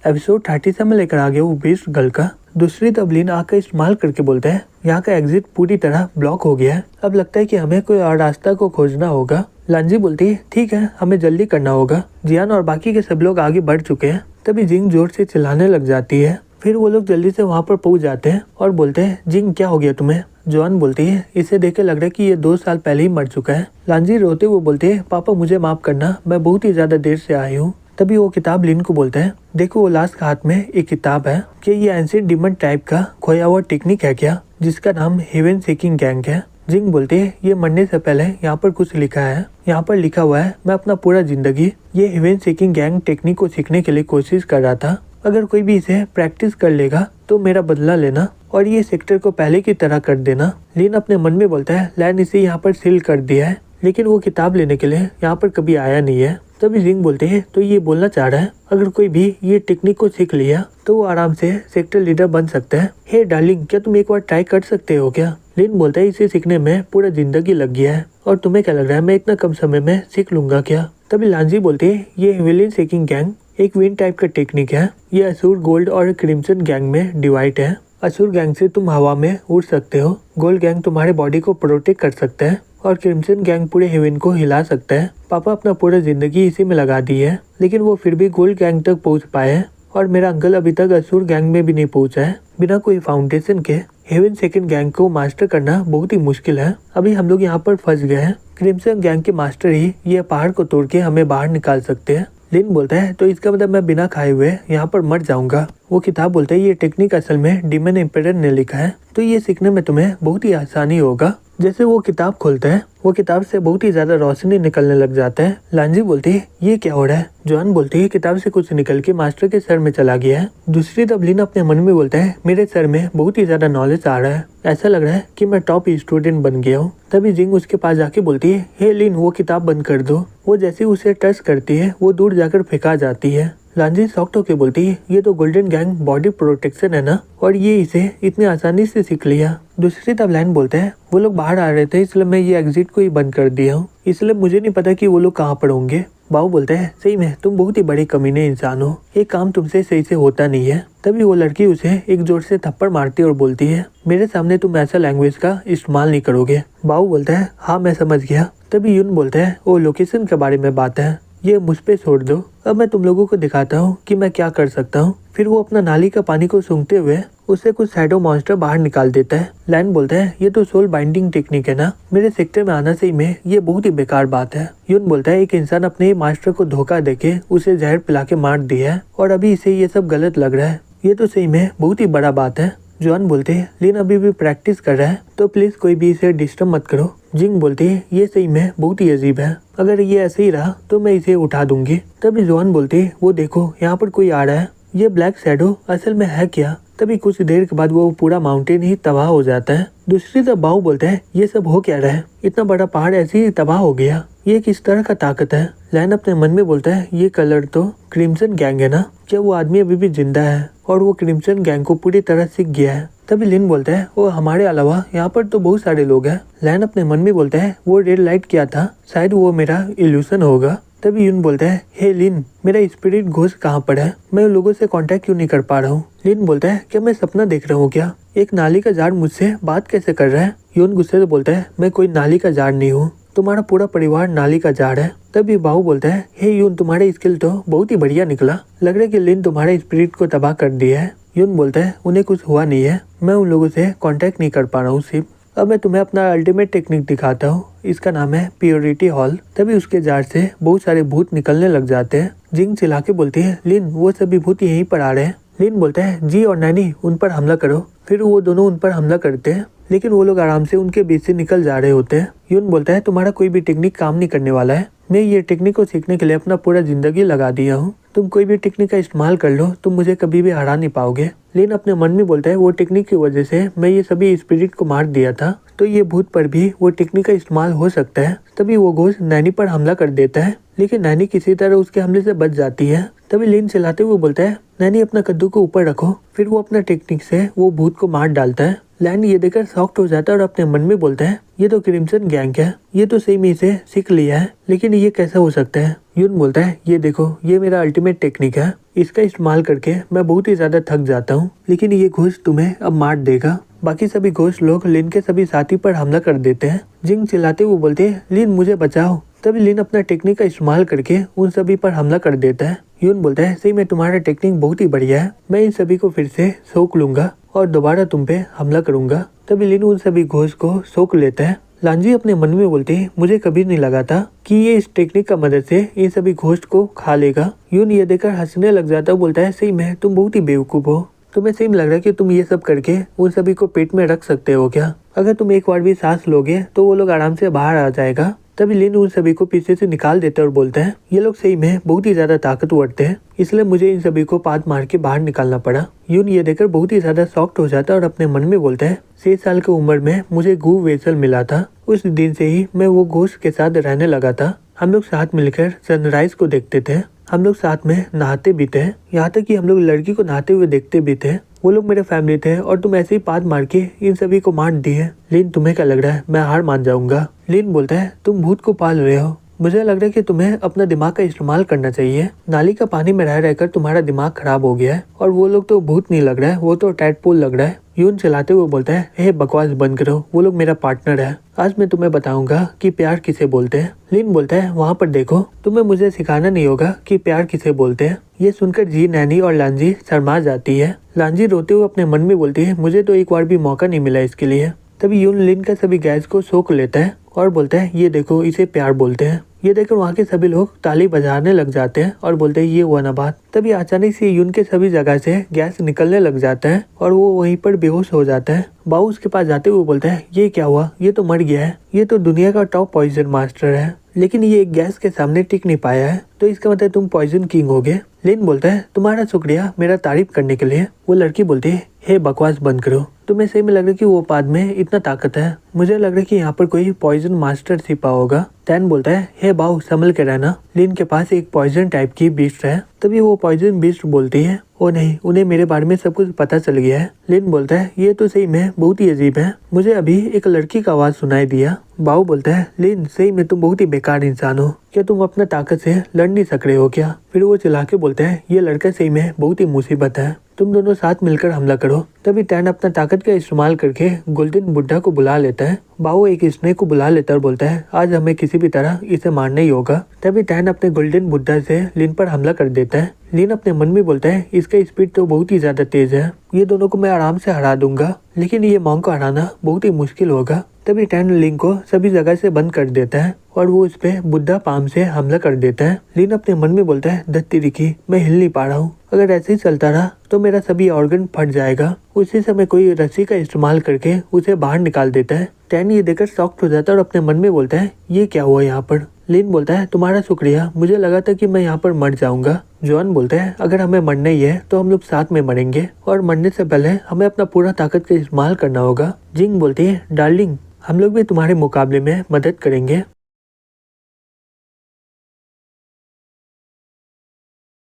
Episode 30 से मैं लेकर आ गया वो बीस्ट गर्ल का। दूसरी तरफ लिन आग का इस्तेमाल करके बोलते हैं यहाँ का एग्जिट पूरी तरह ब्लॉक हो गया है, अब लगता है कि हमें कोई और रास्ता को खोजना होगा। लांजी बोलती है ठीक है, हमें जल्दी करना होगा। जियान और बाकी के सब लोग आगे बढ़ चुके हैं। तभी जिंग जोर से चिल्लाने लग जाती है। फिर वो लोग जल्दी से वहाँ पर पहुँच जाते हैं और बोलते हैं जिंग क्या हो गया तुम्हें। जोआन बोलती है इसे देख के लग रहा है कि ये 2 साल पहले ही मर चुका है। लांजी रोते हुए बोलते है पापा मुझे माफ करना, मैं बहुत ही ज्यादा देर से आई हूँ। तभी वो किताब लिन को बोलते हैं देखो वो लास्ट के हाथ में एक किताब है कि ये एंशिएंट डीमन टाइप का खोया हुआ टेक्निक है क्या, जिसका नाम हेवन सीकिंग गैंग है। जिंग बोलते है ये मरने से पहले यहाँ पर कुछ लिखा है। यहाँ पर लिखा हुआ है मैं अपना पूरा जिंदगी ये हेवन सीकिंग गैंग टेक्निक को सीखने के लिए कोशिश कर रहा था। अगर कोई भी इसे प्रैक्टिस कर लेगा तो मेरा बदला लेना और ये सेक्टर को पहले की तरह कर देना। लिन अपने मन में बोलता है लैन इसे यहाँ पर सील कर दिया है, लेकिन वो किताब लेने के लिए यहाँ पर कभी आया नहीं है। तभी जिंग बोलते हैं तो ये बोलना चाह रहा है अगर कोई भी ये टेक्निक को सीख लिया तो वो आराम से सेक्टर लीडर बन सकता है। हे डार्लिंग क्या तुम एक बार ट्राई कर सकते हो क्या। लिन बोलता है इसे सीखने में पूरा जिंदगी लग गया है और तुम्हें क्या लग रहा है मैं इतना कम समय में सीख लूंगा क्या। तभी लांजी बोलते है ये हेवन सीकिंग गैंग एक विंड टाइप का टेक्निक है। ये असुर गोल्ड और क्रिम्सन गैंग में डिवाइड है। असुर गैंग से तुम हवा में उड़ सकते हो, गोल्ड गैंग तुम्हारे बॉडी को प्रोटेक्ट कर सकता है और क्रिम्सन गैंग पूरे हेवन को हिला सकता है। पापा अपना पूरा जिंदगी इसी में लगा दी है, लेकिन वो फिर भी गोल्ड गैंग तक पहुंच पाए हैं और मेरा अंकल अभी तक असुर गैंग में भी नहीं पहुंचा है। बिना कोई फाउंडेशन के हेवन सेकंड गैंग को मास्टर करना बहुत ही मुश्किल है। अभी हम लोग यहाँ पर फंस गए हैं। क्रिम्सन गैंग के मास्टर ही ये पहाड़ को तोड़ के हमें बाहर निकाल सकते हैं। लिन बोलता है तो इसका मतलब मैं बिना खाए हुए यहाँ पर मर जाऊंगा। वो किताब बोलता है ये टेक्निक असल में डीमन एम्परर ने लिखा है, तो ये सीखने में तुम्हें बहुत ही आसानी होगा। जैसे वो किताब खोलता है वो किताब से बहुत ही ज्यादा रोशनी निकलने लग जाता है। लांजी बोलती है ये क्या हो रहा है। जोआन बोलती है किताब से कुछ निकल के मास्टर के सर में चला गया है। दूसरी तरफ लिन अपने मन में बोलता है मेरे सर में बहुत ही ज्यादा नॉलेज आ रहा है, ऐसा लग रहा है कि मैं टॉप स्टूडेंट बन गया हूँ। तभी जिंग उसके पास जाके बोलती है हे लिन वो किताब बंद कर दो। वो जैसे उसे टच करती है वो दूर जाकर फेंका जाती है। लांजी सॉफ्ट होके बोलती है ये तो गोल्डन गैंग बॉडी प्रोटेक्शन है ना, और ये इसे इतनी आसानी से सीख लिया। दूसरी तरफ लाइन बोलते हैं वो लोग बाहर आ रहे थे इसलिए मैं ये एग्जिट को ही बंद कर दिया हूँ, इसलिए मुझे नहीं पता कि वो लोग कहाँ पर होंगे। बाऊ बोलते हैं सही में तुम बहुत ही बड़े कमीने इंसान हो, ये काम तुमसे सही से होता नहीं है। तभी वो लड़की उसे एक जोर से थप्पड़ मारती है और बोलती है मेरे सामने तुम ऐसा लैंग्वेज का इस्तेमाल नहीं करोगे। बाऊ बोलता है हाँ मैं समझ गया। तभी यून बोलता है वो लोकेशन के बारे में बात है, ये मुझ पे छोड़ दो, अब मैं तुम लोगों को दिखाता हूँ कि मैं क्या कर सकता हूँ। फिर वो अपना नाली का पानी को सूंघते हुए उससे कुछ शैडो मॉन्स्टर बाहर निकाल देता है। लाइन बोलता है ये तो सोल बाइंडिंग टेक्निक है ना, मेरे सेक्टर में आना सही में ये बहुत ही बेकार बात है। यून बोलता है एक इंसान अपने मास्टर को धोखा देके उसे जहर पिला के मार दिया है और अभी इसे ये सब गलत लग रहा है, ये तो सही में बहुत ही बड़ा बात है। जोआन बोलते हैं लिन अभी भी प्रैक्टिस कर रहा है तो प्लीज कोई भी इसे डिस्टर्ब मत करो। जिंग बोलती है ये सही में बहुत ही अजीब है, अगर ये ऐसे ही रहा तो मैं इसे उठा दूंगी। तभी जोआन बोलती है वो देखो यहाँ पर कोई आ रहा है, ये ब्लैक शैडो असल में है क्या। तभी कुछ देर के बाद वो पूरा माउंटेन ही तबाह हो जाता है। दूसरी तरफ बाऊ बोलता है ये सब हो क्या रहा है, इतना बड़ा पहाड़ ऐसे ही तबाह हो गया, ये किस तरह का ताकत है। लैन अपने मन में बोलता है ये कलर तो क्रिम्सन गैंग है ना, क्या वो आदमी अभी भी जिंदा है और वो क्रिम्सन गैंग को पूरी तरह सीख गया है। तभी लिन बोलता है वो हमारे अलावा यहाँ पर तो बहुत सारे लोग हैं। लैन अपने मन में बोलता है वो रेड लाइट क्या था, शायद वो मेरा इल्यूशन होगा। तभी यून बोलता है हे लिन मेरा स्पिरिट घोस्ट कहाँ पर है, मैं उन लोगों से कांटेक्ट क्यों नहीं कर पा रहा हूँ। लिन बोलता है क्या मैं सपना देख रहा हूँ क्या, एक नाली का झाड़ मुझसे बात कैसे कर रहा है। यून गुस्से से बोलता है मैं कोई नाली का झाड़ नहीं हूँ, तुम्हारा पूरा परिवार नाली का झाड़ है। तभी बाहु बोलता है हे यून तुम्हारा स्किल तो बहुत ही बढ़िया निकला, लग रहा है कि लिन तुम्हारे स्पिरिट को तबाह कर दिया है। यून बोलता है उन्हें कुछ हुआ नहीं है, मैं उन लोगों से कांटेक्ट नहीं कर पा रहा हूँ सिर्फ। अब मैं तुम्हें अपना अल्टीमेट टेक्निक दिखाता हूँ, इसका नाम है प्योरिटी हॉल। तभी उसके जार से बहुत सारे भूत निकलने लग जाते हैं। जिंग चिल्ला के बोलती है लिन वो सभी भूत यहीं पर आ रहे हैं। लिन बोलता है जी और नैनी उन पर हमला करो। फिर वो दोनों उन पर हमला करते हैं, लेकिन वो लोग आराम से उनके बीच से निकल जा रहे होते हैं। यून बोलता है तुम्हारा कोई भी टेक्निक काम नहीं करने वाला है, मैं ये टेक्निक को सीखने के लिए अपना पूरा जिंदगी लगा दिया हूँ, तुम कोई भी टेक्निक का इस्तेमाल कर लो तुम मुझे कभी भी हरा नहीं पाओगे। लिन अपने मन में बोलता है वो टेक्निक की वजह से मैं ये सभी स्पिरिट को मार दिया था, तो ये भूत पर भी वो टेक्निक का इस्तेमाल हो सकता है। तभी वो घोस्ट नैनी पर हमला कर देता है, लेकिन नैनी किसी तरह उसके हमले से बच जाती है। तभी लिन चिल्लाते हुए बोलता है नैनी अपना कद्दू को ऊपर रखो। फिर वो अपना टेक्निक से वो भूत को मार डालता है। लैन ये देखकर शॉक्ड हो जाता है और अपने मन में बोलता है ये तो क्रिम्सन गैंग है, ये तो सही में इसे सीख लिया है, लेकिन ये कैसा हो सकता है। यून बोलता है ये देखो ये मेरा अल्टीमेट टेक्निक है, इसका इस्तेमाल करके मैं बहुत ही ज्यादा थक जाता हूँ, लेकिन ये घोस्ट तुम्हें अब मार देगा। बाकी सभी घोस्ट लोग लिन के सभी साथी पर हमला कर देते हैं। जिंग चिल्लाते हुए बोलते हैं, लिन मुझे बचाओ। तभी लिन अपना टेक्निक का इस्तेमाल करके उन सभी पर हमला कर देता है। यून बोलता है, सही में तुम्हारा टेक्निक बहुत ही बढ़िया है, मैं इन सभी को फिर से सोख लूंगा और दोबारा तुम पे हमला करूंगा। तभी लिन उन सभी घोस्ट को सोख लेता है। लांजी अपने मन में बोलते है, मुझे कभी नहीं लगा था कि ये इस टेक्निक का मदद से इन सभी घोस्ट को खा लेगा। यून ये देखकर हंसने लग जाता है, बोलता है, सही में तुम बहुत ही बेवकूफ हो। तुम्हें सही में लग रहा है कि तुम ये सब करके उन सभी को पेट में रख सकते हो क्या? अगर तुम एक बार भी सांस लोगे तो वो लोग आराम से बाहर आ जाएगा। तभी लिन उन सभी को पीछे से निकाल देते और बोलते हैं, ये लोग सही में बहुत ही ज्यादा ताकतवर थे, इसलिए मुझे इन सभी को पाद मार के बाहर निकालना पड़ा। यून ये देखकर बहुत ही ज्यादा शॉक्ड हो जाता है और अपने मन में बोलता है, 6 साल की उम्र में मुझे गू वेसल मिला था, उस दिन से ही मैं वो घोस्ट के साथ रहने लगा था। हम लोग साथ मिलकर सनराइज को देखते थे, हम लोग साथ में नहाते भी थे, यहाँ तक कि हम लोग लड़की को नहाते हुए देखते भी थे। वो लोग मेरे फैमिली थे और तुम ऐसे ही पाद मार के इन सभी को मार दिए। लिन तुम्हें क्या लग रहा है मैं हार मान जाऊंगा? लिन बोलता है, तुम भूत को पाल रहे हो, मुझे लग रहा है कि तुम्हें अपना दिमाग का इस्तेमाल करना चाहिए। नाली का पानी में रह रहकर तुम्हारा दिमाग खराब हो गया है और वो लोग तो भूत नहीं लग रहा है, वो तो टैडपोल लग रहा है। यून चलाते हुए बोलता है, हे बकवास बंद करो, वो लोग मेरा पार्टनर है, आज मैं तुम्हें बताऊंगा कि प्यार किसे बोलते हैं। लिन बोलता है, वहाँ पर देखो, तुम्हें मुझे सिखाना नहीं होगा कि प्यार किसे बोलते हैं। ये सुनकर जी, नैनी और लांजी शर्मा जाती है। लांजी रोते हुए अपने मन में बोलती है, मुझे तो एक बार भी मौका नहीं मिला इसके लिए। तभी यून लिन का सभी गैस को सोख लेता है और बोलता है, ये देखो इसे प्यार बोलते हैं। ये देखकर वहाँ के सभी लोग ताली बजाने लग जाते हैं और बोलते हैं, ये हुआ ना बात। तभी अचानक से यून के सभी जगह से गैस निकलने लग जाता है और वो वहीं पर बेहोश हो जाता है। बाऊ उसके पास जाते हुए बोलता है, ये क्या हुआ? ये तो मर गया है, ये तो दुनिया का टॉप पॉइजन मास्टर है, लेकिन ये एक गैस के सामने टिक नहीं पाया है, तो इसका मतलब तुम पॉइजन किंग होगे। लिन बोलता है, तुम्हारा शुक्रिया मेरा तारीफ करने के लिए। वो लड़की बोलती है, हे बकवास बंद करो, तुम्हें सही में लग रहा है कि वो पाद में इतना ताकत है, मुझे लग रहा है कि यहाँ पर कोई पॉइजन मास्टर छिपा होगा। टैन बोलता है, हे बाऊ संभल के रहना, लिन के पास एक पॉइजन टाइप की बीस्ट है। तभी वो पॉइजन बीस्ट बोलती है, ओ नहीं, उन्हें मेरे बारे में सब कुछ पता चल गया है। लिन बोलता है, ये तो सही में बहुत ही अजीब है, मुझे अभी एक लड़की का आवाज सुनाई दिया। बाऊ बोलता है, लिन सही में तुम बहुत ही बेकार इंसान हो, क्या तुम अपना ताकत से लड़ नहीं सक रहे हो क्या? फिर वो चिल्ला के बोलते हैं, ये लड़का सही में बहुत ही मुसीबत है, तुम दोनों साथ मिलकर हमला करो। तभी टैन अपना ताकत का इस्तेमाल करके गोल्डन बुड्ढा को बुला लेता है। बाऊ एक स्नेक को बुला लेता है और बोलता है, आज हमें किसी भी तरह इसे मारना ही होगा। तभी टैन अपने गोल्डन बुड्ढा से लिन पर हमला कर देता है। लिन अपने मन में बोलता है, इसका स्पीड तो बहुत ही ज्यादा तेज है, ये दोनों को मैं आराम से हरा दूंगा, लेकिन ये मॉन्क को हराना बहुत ही मुश्किल होगा। तभी टैन लिन को सभी जगह से बंद कर देता है और वो उस पे बुड्ढा पाम से हमला कर देता है। लिन अपने मन में बोलता है, धत्ती दिखी, मैं हिल नहीं पा रहा हूँ, अगर ऐसे ही चलता रहा तो मेरा सभी ऑर्गन फट जाएगा। उसी समय कोई रस्सी का इस्तेमाल करके उसे बाहर निकाल देता है। टैन ये देखकर शॉक्ड हो जाता है और अपने मन में बोलता है, ये क्या हुआ यहाँ पर? लिन बोलता है, तुम्हारा शुक्रिया, मुझे लगा था कि मैं यहाँ पर मर जाऊंगा। जॉन बोलता है, अगर हमें मरना ही है तो हम लोग साथ में मरेंगे और मरने से पहले हमें अपना पूरा ताकत का इस्तेमाल करना होगा। जिंग बोलती है, डार्लिंग हम लोग भी तुम्हारे मुकाबले में मदद करेंगे।